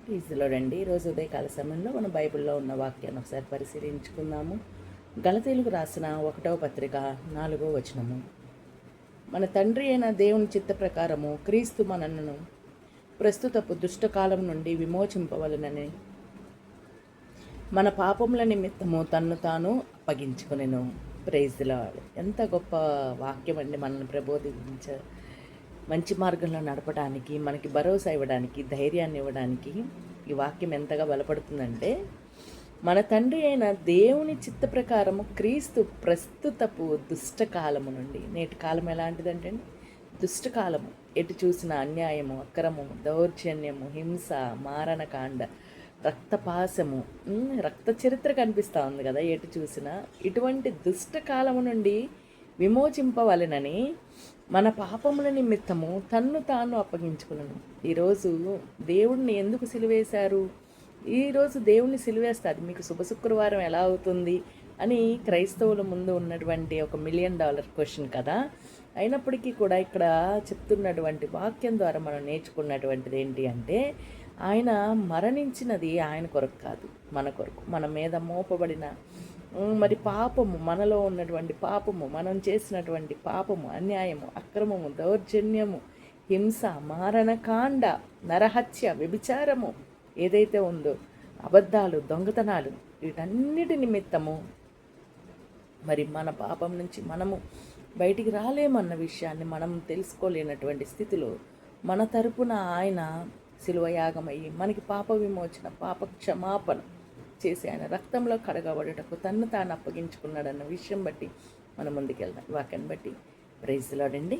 ప్రీజ్లో రండి. ఈరోజు ఉదయకాల సమయంలో మన బైబిల్లో ఉన్న వాక్యాన్ని ఒకసారి పరిశీలించుకుందాము. గలతీయులకు రాసిన 1వ పత్రిక 4వ వచనము. మన తండ్రి అయిన దేవుని చిత్త ప్రకారము క్రీస్తు మనలను ప్రస్తుతపు దుష్టకాలం నుండి విమోచింపవలనని మన పాపముల నిమిత్తము తన్ను తాను అప్పగించుకునెను. Praise the lord. ఎంత గొప్ప వాక్యం అండి. మనల్ని మంచి మార్గంలో నడపడానికి, మనకి భరోసా ఇవ్వడానికి, ధైర్యాన్ని ఇవ్వడానికి ఈ వాక్యం ఎంతగా బలపడుతుందంటే, మన తండ్రి అయిన దేవుని చిత్త ప్రకారము క్రీస్తు ప్రస్తుతపు దుష్టకాలము నుండి, నేటి కాలం ఎలాంటిదంటే దుష్టకాలము, ఎటు చూసిన అన్యాయము, అక్రమము, దౌర్జన్యము, హింస, మారణకాండ, రక్తపాసము, రక్త చరిత్ర కనిపిస్తూ ఉంది కదా ఎటు చూసినా. ఇటువంటి దుష్టకాలము నుండి విమోచింపవలెనని మన పాపముల నిమిత్తము తన్ను తాను అప్పగించుకున్నాను. ఈరోజు దేవుడిని ఎందుకు సిలువేశారు? ఈరోజు దేవుణ్ణి సిలువేస్తారు మీకు శుభ శుక్రవారం ఎలా అవుతుంది అని క్రైస్తవుల ముందు ఉన్నటువంటి ఒక $1 మిలియన్ క్వశ్చన్ కదా. అయినప్పటికీ కూడా ఇక్కడ చెప్తున్నటువంటి వాక్యం ద్వారా మనం నేర్చుకున్నటువంటిది ఏంటి అంటే, ఆయన మరణించినది ఆయన కొరకు కాదు, మన కొరకు. మన మీద మోపబడిన మరి పాపము, మనలో ఉన్నటువంటి పాపము, మనం చేసినటువంటి పాపము, అన్యాయము, అక్రమము, దౌర్జన్యము, హింస, మారణకాండ, నరహత్య, వ్యభిచారము ఏదైతే ఉందో, అబద్ధాలు, దొంగతనాలు, వీటన్నిటి నిమిత్తము మరి మన పాపం నుంచి మనము బయటికి రాలేమన్న విషయాన్ని మనం తెలుసుకోలేనటువంటి స్థితిలో మన తరపున ఆయన శిలువయాగమయ్యి మనకి పాప విమోచన, పాప క్షమాపణ చేసి ఆయన రక్తంలో కడగబడుటకు తన్ను తాను అప్పగించుకున్నాడన్న విషయం బట్టి మనం ముందుకెళ్దాం. వాక్యాన్ని బట్టి ప్రైజ్ ది లార్డ్ అండి.